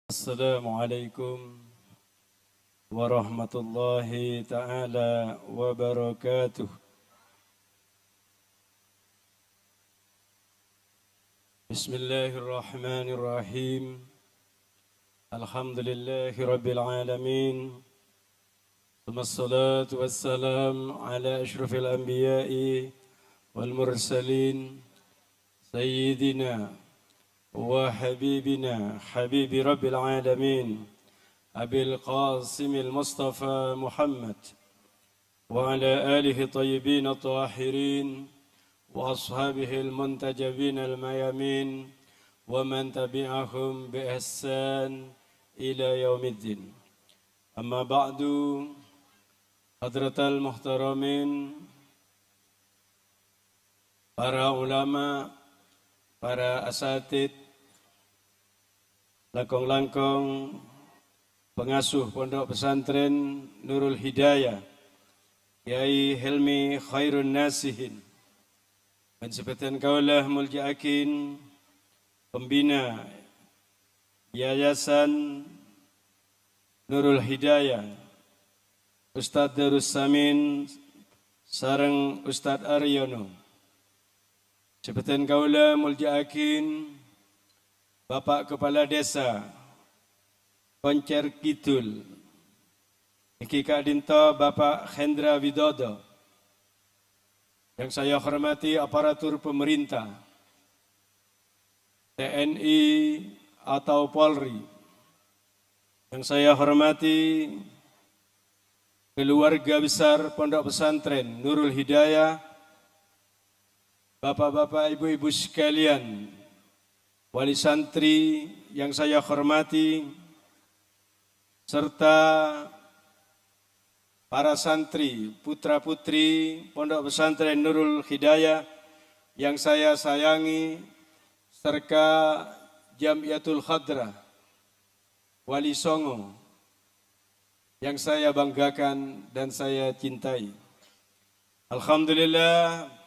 Assalamualaikum warahmatullahi ta'ala wabarakatuh. Bismillahirrahmanirrahim. Alhamdulillahi rabbil alamin. Wassalatu wassalam ala ashrafil anbiya'i wal mursalin. Sayyidina وحبيبنا حبيب رب العالمين أبي القاسم المصطفى محمد وعلى آله طيبين الطاهرين وأصحابه المنتجبين الميامين ومن تبعهم بإحسان إلى يوم الدين. أما بعد حضرة المحترمين, para ulama, para asatid, langkong-langkong pengasuh pondok pesantren Nurul Hidayah, Kiai Helmi Khairun Nasihin, Mensepetan Kaulah Mulja'akin, pembina Yayasan Nurul Hidayah, Ustadz Darus Samin sareng Ustadz Aryono, Sepetan Kaula Mulja'akin, Bapak Kepala Desa Koncer Kidul, Iki Kak Dinto Bapak Hendra Widodo, yang saya hormati aparatur pemerintah, TNI atau Polri, yang saya hormati keluarga besar Pondok Pesantren Nurul Hidayah, Bapak-bapak, ibu-ibu sekalian, wali santri yang saya hormati, serta para santri, putra-putri Pondok Pesantren Nurul Hidayah yang saya sayangi, serta Jamiatul Khadrah, Wali Songo, yang saya banggakan dan saya cintai. Alhamdulillah,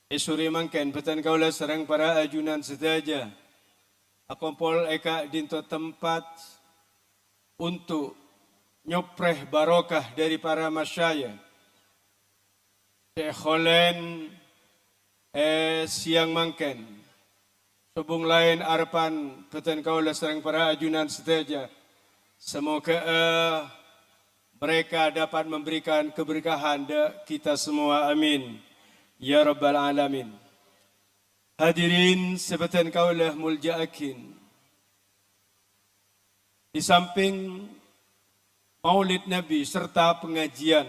Esuri mangken petan kaulah serang para ajunan sedaja. Akompol eka dinto tempat untuk nyopreh barokah dari para masyayikh. Sekholen siang mangken. Subung lain arpan petan kaulah serang para ajunan sedaja. Semoga mereka dapat memberikan keberkahan kita semua, amin. Ya Rabbal Alamin. Hadirin sepetan kaulah mulja'akin, di samping maulid Nabi serta pengajian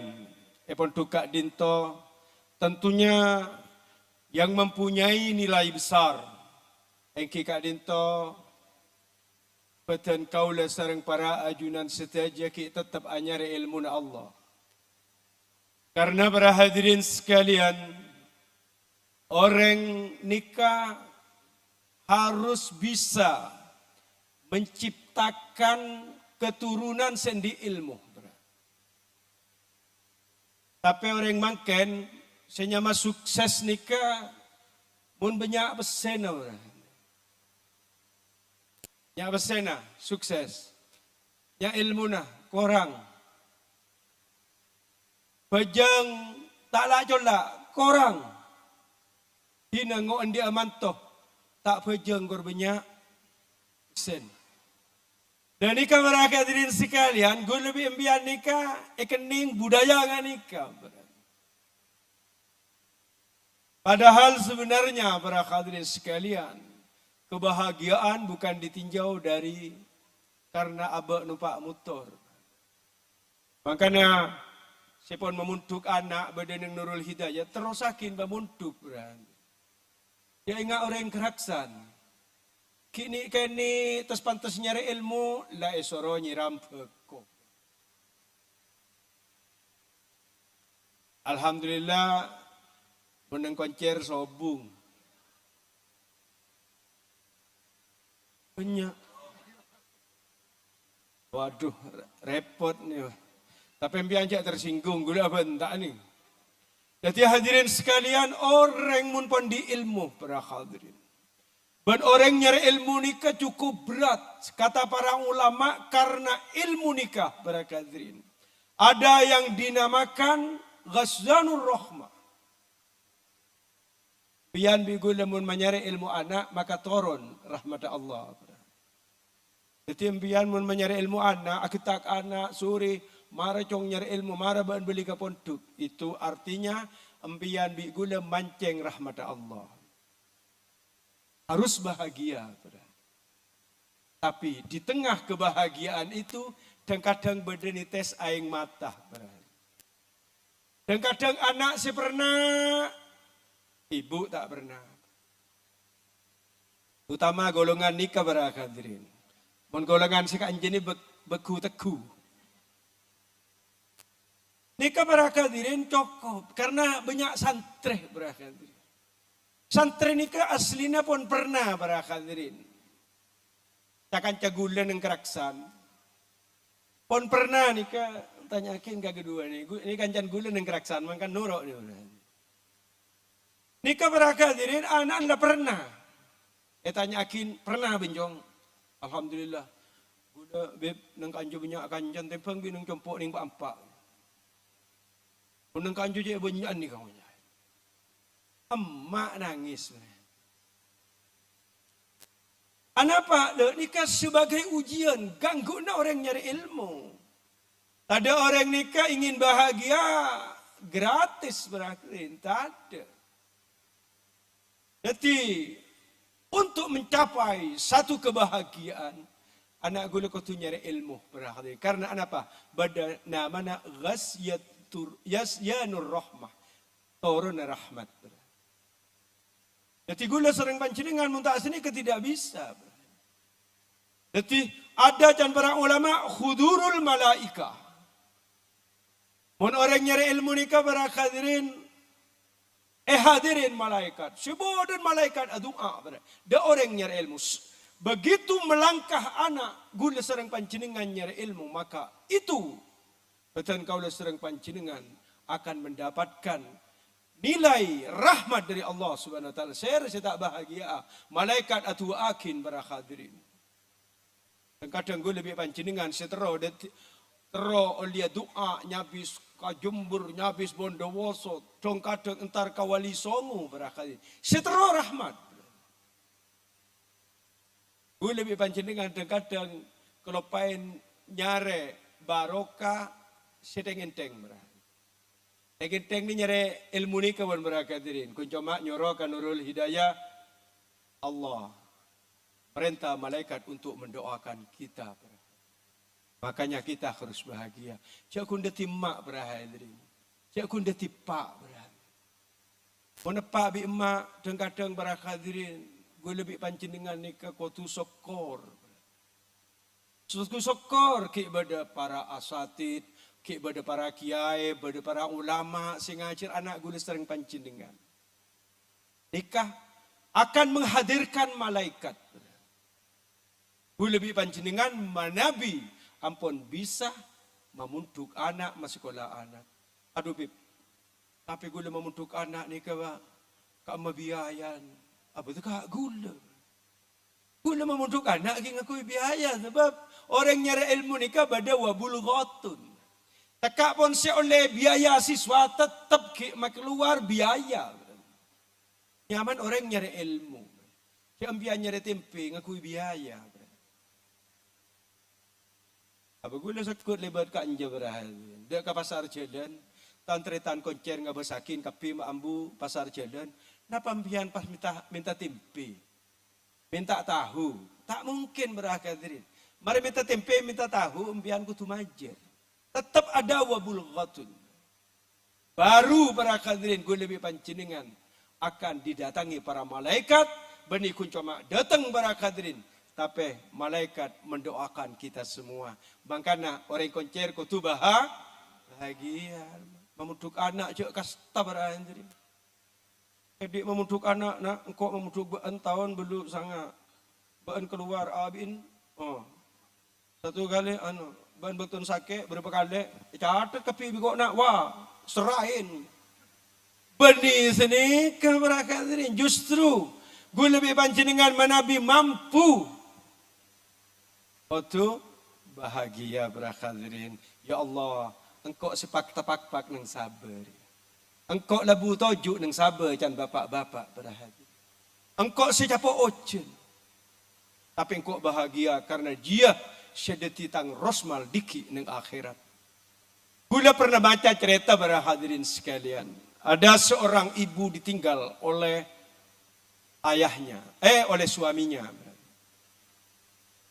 epon tukak dinto, tentunya yang mempunyai nilai besar engki kak dinto petan kaulah sareng para ajunan setaja ki tetap anyare ilmu na Allah. Karena para hadirin sekalian, orang nikah harus bisa menciptakan keturunan sendi ilmu. Tapi orang mangken senyama sukses nikah mun banyak besena orang. Ya besena sukses. Ya ilmu nah korang. Bajang tak lajola korang. Hina ngoan dia amantoh, tak pejeng korbanyak sen. Dan nikah mereka hadirin sekalian, gue lebih embian nikah, ekening budaya nggak nikah. Padahal sebenarnya para hadirin sekalian, kebahagiaan bukan ditinjau dari karena abah numpak motor. Makanya sepon memuntuk anak badan Nurul Hidayah terusakin memuntuk berani. Ya ingat orang keraksan. Kini tes pantas nyari ilmu la esoro nyiram peko. Alhamdulillah meneng koncer sobung. Banyak. Waduh, repot nih. Tapi bianjak tersinggung gula bentak nih. Jadi hadirin sekalian, orang mun pon di ilmu para hadirin. Ben orang nyari ilmu nikah cukup berat, kata para ulama, karena ilmu nikah para hadirin. Ada yang dinamakan ghazanur rahmah. Pian bigu lemun menyari ilmu anak, maka turun rahmat Allah. Jadi pian mun menyari ilmu anak, akitak anak, suri, mara cong nyari ilmu, mara ban beli ke pondok. Itu artinya empian bigu mancing rahmat Allah. Harus bahagia. Tapi di tengah kebahagiaan itu, dan kadang bedeni tes aing mata. Dan kadang anak si pernah, ibu tak pernah. Utama golongan nikah para hadirin. Mun golongan si kanjeni beku teku. Nikah para hadirin cukup karena banyak santri para hadirin. Santri nikah aslinya pun pernah para hadirin. Cakan cagulan yang keraksan. Pun pernah nikah, tanyakin ke kedua nih. Ini kancan gulan yang keraksan, makan nurok nih. Nikah para hadirin, anak anda pernah. Tanyakin, pernah benjong. Alhamdulillah. Gula beb nang kanjo banyak kancan tempeng binung compok ning empat. Pun nang kanjo je banyak ni kawan. Emak nangis. Kenapa? Nikah sebagai ujian. Ganggu orang nyari ilmu. Ada orang nikah ingin bahagia. Gratis berakhir. Tak ada. Jadi untuk mencapai satu kebahagiaan. Anak gula kau tu nyari ilmu berakhir. Karena apa? Bada namanya Ghazyanur rahmah. Turun rahmat. Jadi gula sering pancingan muntah sini tidak bisa. Jadi ada dan para ulama khudurul malaika. Mun orang nyari ilmu nikah para hadirin, hadirin malaikat. Sebuah malaikat doa. Dia orang nyari ilmu. Begitu melangkah anak gula sering pancingan nyari ilmu, maka itu betul kau sering pancingan akan mendapatkan nilai rahmat dari Allah Subhanahu wa taala. Saya tak bahagia. Malaikat atu akin para hadirin. Dan kadang gue lebih pancingan setero oleh doa nyabis kajumbur nyabis bondowoso dong kadang entar kawali songo para hadirin. Setero rahmat. Gue lebih pancingan dan kadang kalau pain nyare barokah sedeng enteng berah. Teng ni nyari ilmu ni kawan berakatin. Kun cuma nyorokan nurul hidayah Allah. Perintah malaikat untuk mendoakan kita. Makanya kita harus bahagia. Cak kun deti mak berhadirin. Cak kun deti pak berhadirin. Mana pak bi emak dan kadang berhadirin. Gue lebih pancing dengan nikah kau tu sokor. Sokor kepada para asatid. Kepada para kiai, kepada para ulama, sehingga ngajar anak gue sering pancing dengan. Nikah akan menghadirkan malaikat. Gue lebih pancing dengan manabi, ampun bisa memuntuk anak masih sekolah anak. Aduh bib, tapi gue memuntuk anak nikah, kak mabiayan. Apa itu kak gula? Gula memuntuk anak, aku biaya sebab orang nyari ilmu nikah pada wabul ghotun. Tekak pun oleh biaya siswa tetap keluar biaya. Nyaman orang nyari ilmu. Siapa nyari tempe ngakui biaya. Apa gula sakut lebat ka anja berahal. Dia ke pasar jalan. Tantretan koncer ngabasakin kapi maambu pasar jalan. Napa ambian pas minta tempe. Minta tahu. Tak mungkin berahadirin. Mari minta tempe, minta tahu. Ambian kutu majer. Tetap ada wabul ghatun. Baru para hadirin gue lebih pancingan akan didatangi para malaikat. Benih kun cuma datang para hadirin. Tapi malaikat mendoakan kita semua. Makanya orang koncer kutu bahagia. Memuduk anak je kasta para hadirin. Jadi memuduk anak nak engkau memuduk bean tahun belum sangat. Bean keluar abin. Oh. Satu kali ban betul sakit berapa kali catat kepi bigok nak wah serahin benih sini keberakan ini justru Gula lebih panjenengan manabi mampu. Otu bahagia berhadirin. Ya Allah, engkau sepak tepak-pak nang sabar. Engkau labu tojuk nang sabar can bapak-bapak berhadirin. Engkau siapa ojen. Tapi engkau bahagia karena dia syedeti tang rosmal diki nang akhirat. Gula pernah baca cerita para hadirin sekalian. Ada seorang ibu ditinggal oleh ayahnya, oleh suaminya.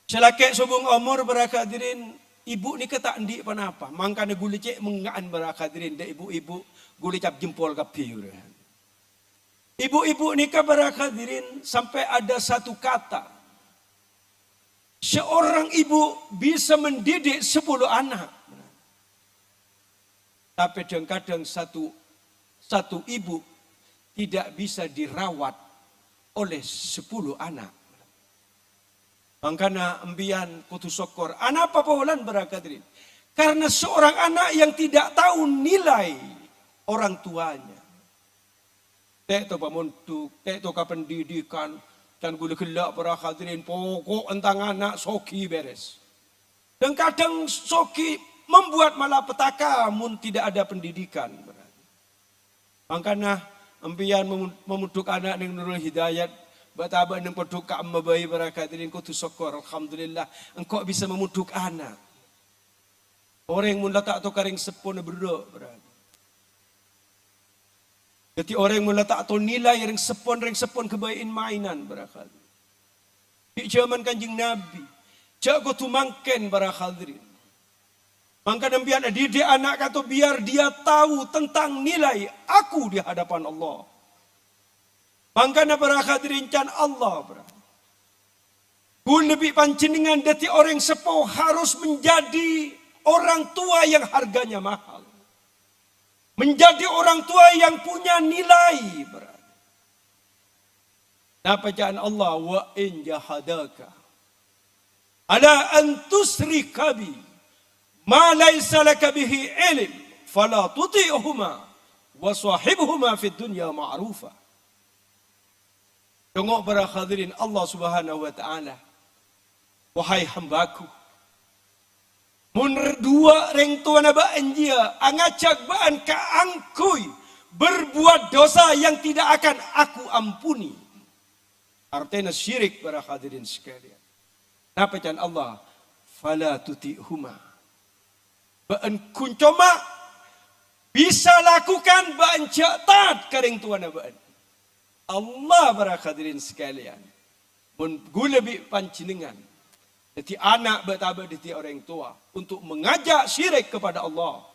Selakek subung umur para hadirin, ibu ni ketak ndik panapa. Mangkana gula cek mengaan para hadirin de ibu-ibu gula cap jempol kapi. Ibu-ibu ni para hadirin sampai ada satu kata. Seorang ibu bisa mendidik 10 anak. Tapi kadang-kadang satu ibu tidak bisa dirawat oleh 10 anak. Makanya embian putus syukur. Anak apa polan berakatin? Karena seorang anak yang tidak tahu nilai orang tuanya. Tek to pamuntuk, tek to pendidikan, dan gula gelak berakatin pokok tentang anak soki beres. Dan kadang soki membuat malapetaka mun tidak ada pendidikan. Makanya embian memuduk anak yang nurul hidayat. Betapa nang poduk ka mabai barakatin ko tu syukur alhamdulillah engkau bisa memuduk anak. Orang yang mun letak tu karing sepon berdua berada. Jadi orang yang mun letak tu nilai ring sepon kebain mainan barakat. Di zaman Kanjeng Nabi, jago tu mangken barakatin. Maka nembian didik anak kata biar dia tahu tentang nilai aku di hadapan Allah. Mangkana para hadirin can Allah. Pun lebih panjenengan dati orang sepuh harus menjadi orang tua yang harganya mahal. Menjadi orang tua yang punya nilai. Napa jangan Allah wa in jahadaka ala an tusrika bi ma laysa laka bihi ilm fala tuti'huma wa sahibhuma fid dunya ma'rufa. Tengok para hadirin Allah Subhanahu wa taala. Wahai hambaku, mun dua reng tuana baan dia angacak baan ka angkui berbuat dosa yang tidak akan aku ampuni. Artinya syirik para hadirin sekalian. Napa can Allah? Fala tuti'huma. Baan kuncoma bisa lakukan baan cetat ka reng tuana baan. Allah para hadirin sekalian. Mun gula bi panjenengan. Jadi anak betaba diti orang tua untuk mengajak syirik kepada Allah.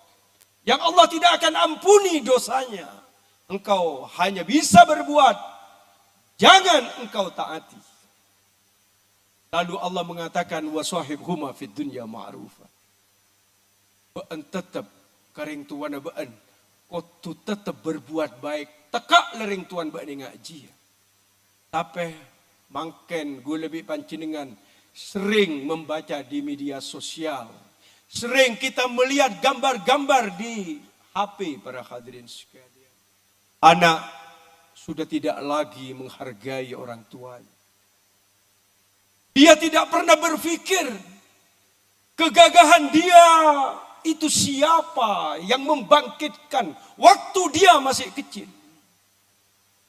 Yang Allah tidak akan ampuni dosanya. Engkau hanya bisa berbuat. Jangan engkau taati. Lalu Allah mengatakan wasahibhuma fid dunya ma'rufa. Baan tetap karing tuana baan. Kau tu tetap berbuat baik. Tekak lering tuan buat dia ngaji. Tapi mangken gue lebih panjenengan sering membaca di media sosial. Sering kita melihat gambar-gambar di HP para hadirin sekalian. Anak sudah tidak lagi menghargai orang tuanya. Dia tidak pernah berpikir kegagahan dia itu siapa yang membangkitkan waktu dia masih kecil.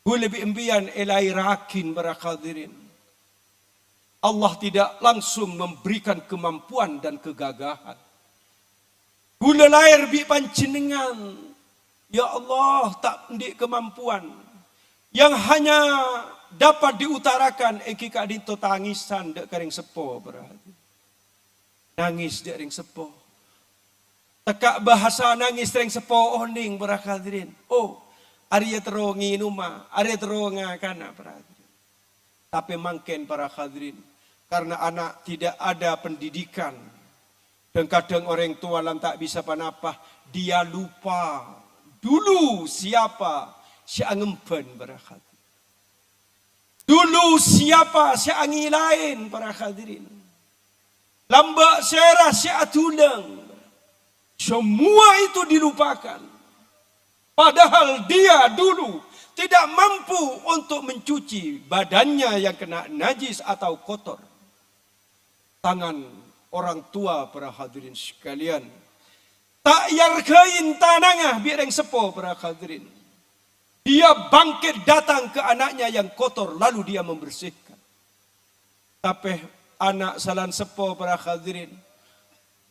Gue lebih embian elai rakin para hadirin. Allah tidak langsung memberikan kemampuan dan kegagahan. Gula lahir bi panjenengan. Ya Allah tak ndik kemampuan. Yang hanya dapat diutarakan eki kadito tangisan dek kering sepo berarti. Nangis dek ring sepo. Tekak bahasa nangis ring sepo oning para hadirin. Oh, Arya terongi numa, Arya teronga kana perhatian. Tapi mangken para hadirin, karena anak tidak ada pendidikan. Dan kadang orang tua lan tak bisa panapah, dia lupa dulu siapa si angempen para hadirin. Dulu siapa si angi lain para hadirin. Lambak serah si atulang. Semua itu dilupakan. Padahal dia dulu tidak mampu untuk mencuci badannya yang kena najis atau kotor. Tangan orang tua para hadirin sekalian, tak yarkain tanangah biar yang sepo para hadirin. Dia bangkit datang ke anaknya yang kotor, lalu dia membersihkan. Tapi anak salan sepo para hadirin,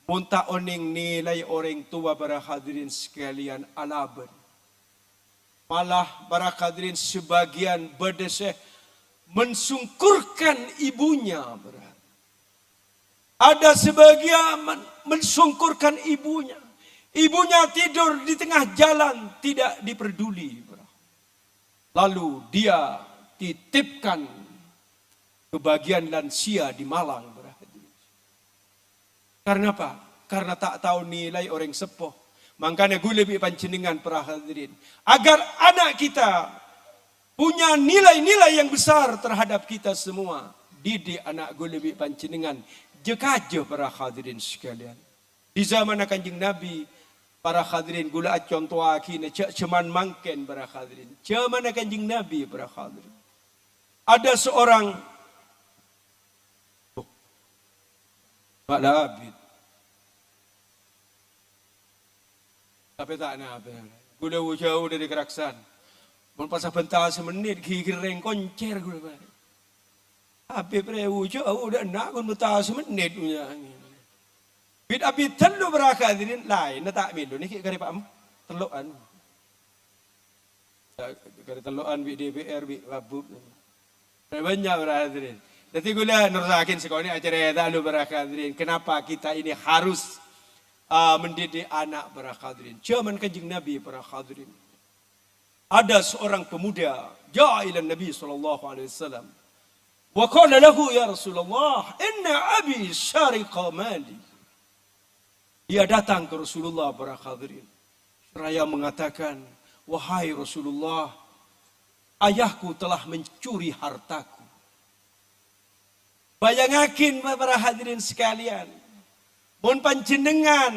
munta oning nilai orang tua para hadirin sekalian alaban. Malah para hadirin sebagian berdeseh mensungkurkan ibunya. Ada sebagian mensungkurkan ibunya. Ibunya tidur di tengah jalan, tidak diperduli. Lalu dia titipkan ke bagian lansia di Malang. Karena apa? Karena tak tahu nilai orang sepuh. Makanya gue lebih panjenengan para hadirin. Agar anak kita punya nilai-nilai yang besar terhadap kita semua. Didik anak gue lebih panjenengan. Jekajo para hadirin sekalian. Di zaman Kanjeng Nabi, para hadirin gula contoh akhirnya cuman mangken para hadirin. Zaman Kanjeng Nabi para hadirin. Ada seorang Pak Labid. Tapi tak nak apa. Gula jauh dari keraksan. Melpasa bentar semenit kira-kira koncer gula. Api prewu jauh dah nak gula bentar semenit punya. Bid api telu berakal ini lain. Tak milu ni kira pak teluan. Kira teluan bid DPR bid babub. Banyak berhadirin. Jadi gula nursakin sekolah ni acara tak lu berhadirin. Kenapa kita ini harus mendidik anak para hadirin. Zaman Kanjeng Nabi para hadirin. Ada seorang pemuda jaa ila Nabi sallallahu alaihi wasallam. Wa qala lahu ya Rasulullah, inna abi syariqa mali. Dia datang ke Rasulullah para hadirin. Seraya mengatakan, wahai Rasulullah, ayahku telah mencuri hartaku. Bayangakin para hadirin sekalian. Mun panjenengan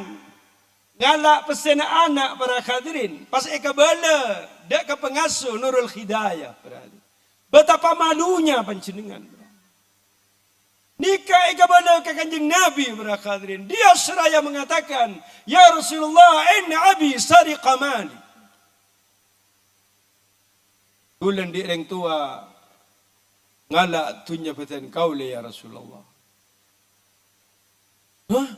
ngalak pesen anak para hadirin, pas eka bala dak ke pengasuh Nurul Hidayah berarti. Betapa malunya panjenengan. Nikah eka bala ke Kanjeng Nabi para hadirin. Dia seraya mengatakan, "Ya Rasulullah, inna abi sariqa mali." Tulen di orang tua ngalak tunya peten kaule ya Rasulullah. Hah?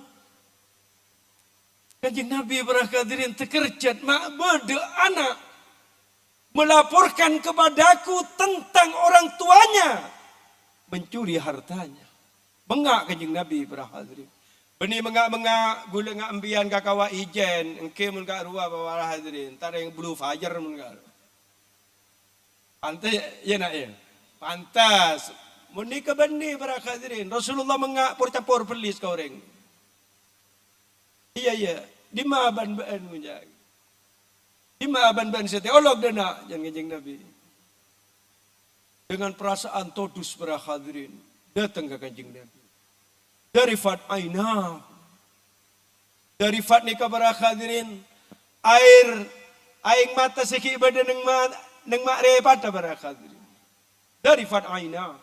Kanjeng Nabi berkadirin terkerjat mak berde anak melaporkan kepadaku tentang orang tuanya mencuri hartanya. Mengak Kanjeng Nabi berhadirin. Beni mengak gula ngak ambian kakawa ijen engke mun ka ruwa bawa hadirin. Tar yang blue fajar mun ka. Pantas ya nak ya. Pantas. Mun ni ke beni berhadirin. Rasulullah mengak por-capor pelis ka orang. Iya, di maaban-baan mo niya. Di maaban-baan siya, teolog na na, yan Kanjeng Nabi. Dengan perasaan todus para hadirin, datang ke Kanjeng Nabi. Dari fat aina, dari fat ni ka para hadirin, aing mata seki ibadah ng marepat para hadirin. Dari fat aina.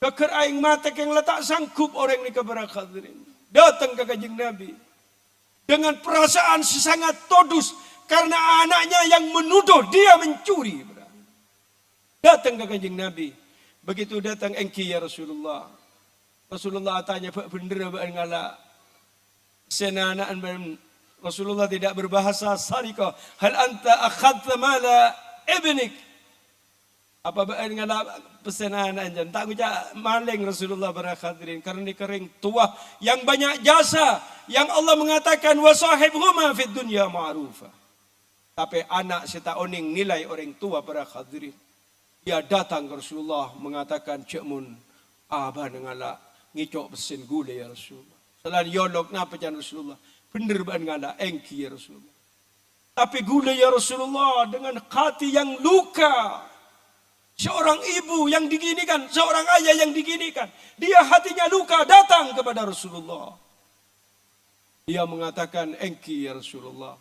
Kakar aing mata kang letak sangkup orang ni ka para hadirin. Datang ke Kanjeng Nabi dengan perasaan sangat todus karena anaknya yang menuduh dia mencuri. Datang ke Kanjeng Nabi. Begitu datang engki ya Rasulullah. Rasulullah tanya bener ngala senanaan Rasulullah tidak berbahasa sarika. Hal anta akhadta mala ibnik. Apa baan ngala pesanan anjan tak ucap maling Rasulullah berkhadirin karena ni kering tua yang banyak jasa yang Allah mengatakan wasahibhuma fid dunya ma'rufa. Tapi anak sita oning nilai orang tua berkhadirin. Dia datang ke Rasulullah mengatakan cekmun abah ngala ngicok besen gula ya Rasulullah. Selain yolok napa jan Rasulullah. Bener baan ngala engki ya Rasulullah. Tapi gula ya Rasulullah dengan hati yang luka. Seorang ibu yang diginikan, seorang ayah yang diginikan. Dia hatinya luka datang kepada Rasulullah. Dia mengatakan, engki ya Rasulullah.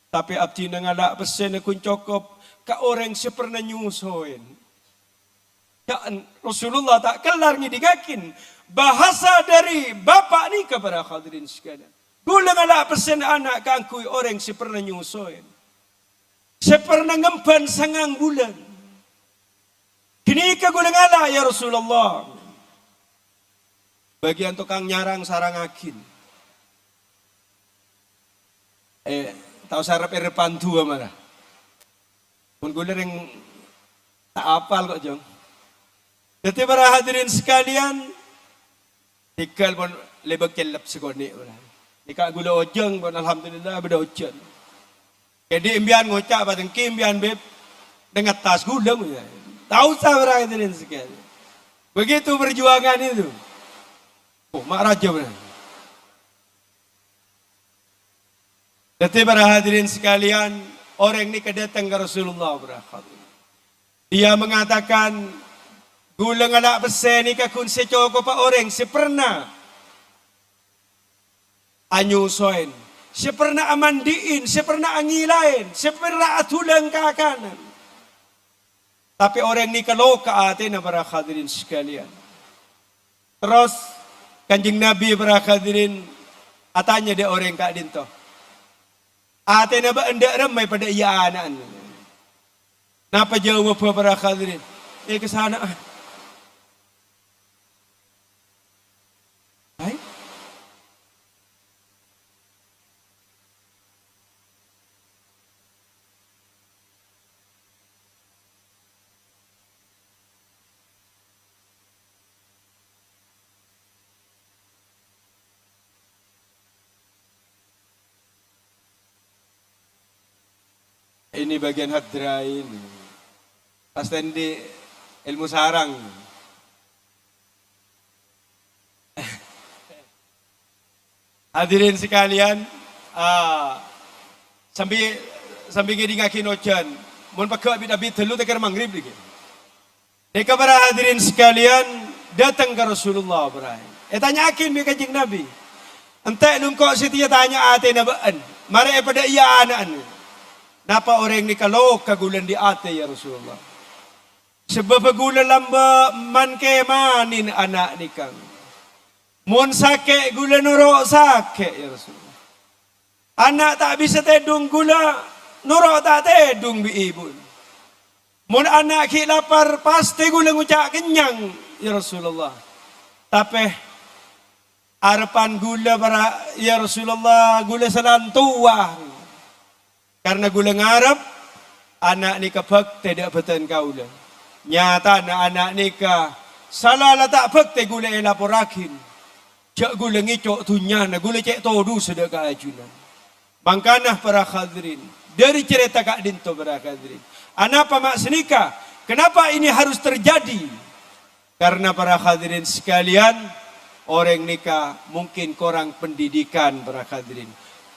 Tapi abdi ngalak pesen kun cokop ka orang sepernah nyusoin. Ya, Rasulullah tak kelar ngidigakin bahasa dari bapak ni kepada hadirin sekalian. Gula ngalak pesen anak kangkui orang sepernah nyusoin. Sepernah ngempan sangang bulan. Kini ke gula ngalak ya Rasulullah. Bagian tukang nyarang sarang akin. Tahu sarap pantu mana? Pun gula yang tak apal kok jong. Jadi para hadirin sekalian, tikal pun lebih kelap sekoni. Nikah gula ojeng pun alhamdulillah beda ojen. Jadi imbian ngocak batang imbian beb dengan tas gula. Tahu sah para hadirin sekalian. Begitu perjuangan itu. Oh, mak raja benar. Jadi para hadirin sekalian, orang ini kedatang ke Rasulullah berkata. Dia mengatakan, gula ngalak pesen ni kakun secoko pa orang sepernah anyusoin, sepernah amandiin, sepernah angilain, sepernah atulang kakanan. Tapi orang ni kalau ke atin para hadirin sekalian. Terus Kanjeng Nabi para hadirin atanya dia orang kak dinto. Atin ba endak ramai pada iya anak. Napa jawab para hadirin? Kesana. Hai? Ini bagian hadrain. Pasti di ilmu sarang. Hadirin sekalian, sambil gini ngakin ojan, mohon pakai abid telu tekar maghrib lagi. Deka para hadirin sekalian datang ke Rasulullah Ibrahim. Tanya akin mereka Kanjeng Nabi. Entek nungkok setia tanya ate nabaan. Mari pada iya anak. Napa orang ni kalau kagulan di ate ya Rasulullah. Sebab pagulan lamba man ke manin anak ni kang. Mun sakit gula nurok sakit ya Rasulullah. Anak tak bisa tedung gula, nurok tak tedung bi ibu. Mun anak ki lapar pasti gula ngucak kenyang ya Rasulullah. Tapi harapan gula para ya Rasulullah gula senantua. Karena gula ngarap anak ni kabak tidak betul kaula. Nyata anak nikah salah lah tak bakte gula elaporakin. Cak gula ngicok tunya na gula cek todu sedekah ajunan. Mangkanah para hadirin dari cerita Kak Dinto para hadirin. Anapa mak senikah? Kenapa ini harus terjadi? Karena para hadirin sekalian orang nikah mungkin kurang pendidikan para hadirin.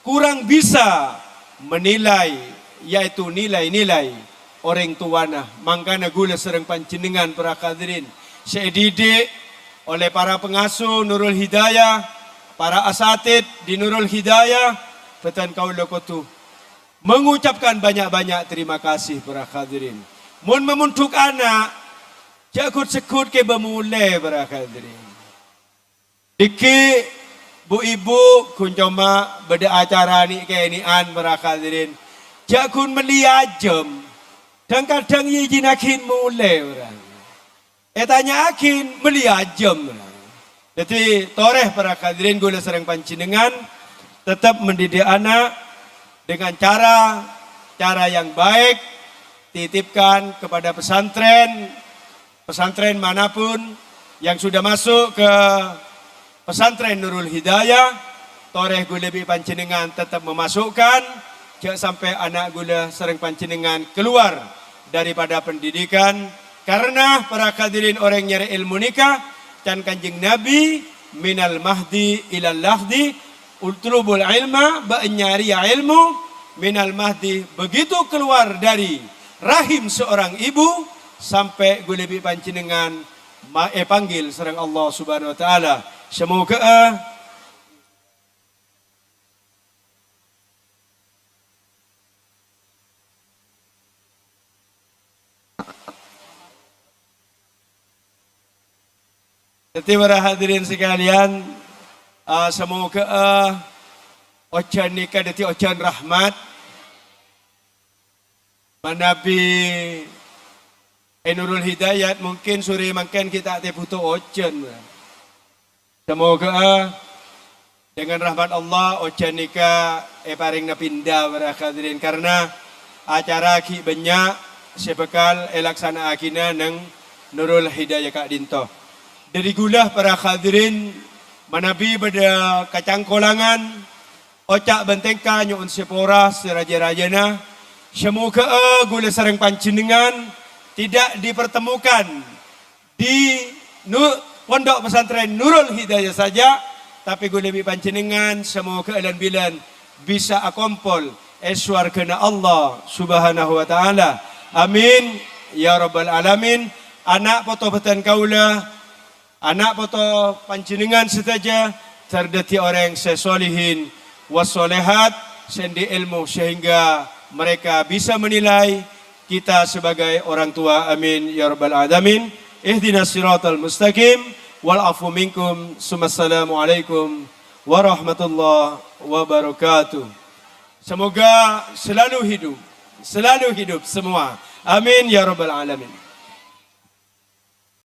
Kurang bisa menilai yaitu nilai-nilai orang tuana. Mangkana gula serang panjenengan para hadirin saya didik oleh para pengasuh Nurul Hidayah, para asatid di Nurul Hidayah, petan kaula kotu mengucapkan banyak-banyak terima kasih para hadirin. Mun memuntuk anak jakut sekut ke bemulai para hadirin. Iki Bu ibu kun cuma beda acara ni kayak ni an para hadirin. Jakun meliajem. Dan kadang ye jinakin mulai orang. Tanya akin meliajem. Jadi toreh para hadirin gula serang pancinengan tetap mendidik anak dengan cara yang baik, titipkan kepada pesantren manapun yang sudah masuk ke pesantren Nurul Hidayah, toreh gula bi pancinengan tetap memasukkan, jangan sampai anak gula sering pancinengan keluar daripada pendidikan. Karena para hadirin orang nyari ilmu nikah, dan Kanjeng Nabi minal mahdi ilal lahdi, utlubul ilma nyari ilmu minal mahdi, begitu keluar dari rahim seorang ibu sampai gula bi pancinengan panggil serang Allah Subhanahu wa taala. Semoga Jadi para hadirin sekalian, semoga ocan nikah dati ocan rahmat manabi Nurul Hidayat mungkin suri makan kita te butuh ocan. Semoga dengan rahmat Allah ocan nikah paring na pindah para hadirin karena acara ki banyak sebekal elaksana akina nang Nurul Hidayah Kak Dinto. Dari gulah para hadirin manabi pada kacang kolangan ocak bentengka nyuun sepora seraja-rajana semoga gula sareng panjenengan tidak dipertemukan di pondok pesantren Nurul Hidayah saja, tapi gula bi panjenengan semoga elan bilan bisa akompol eswargana Allah subhanahu wa ta'ala. Amin ya rabbal alamin. Anak foto betan kaula, anak foto panjenengan setaja terdati orang sesolihin wasolehat sendi ilmu sehingga mereka bisa menilai kita sebagai orang tua. Amin ya rabbal alamin. Ihdinas siratal mustaqim wal afu minkum. Assalamualaikum warahmatullahi wabarakatuh. Semoga selalu hidup semua. Amin ya rabbal alamin.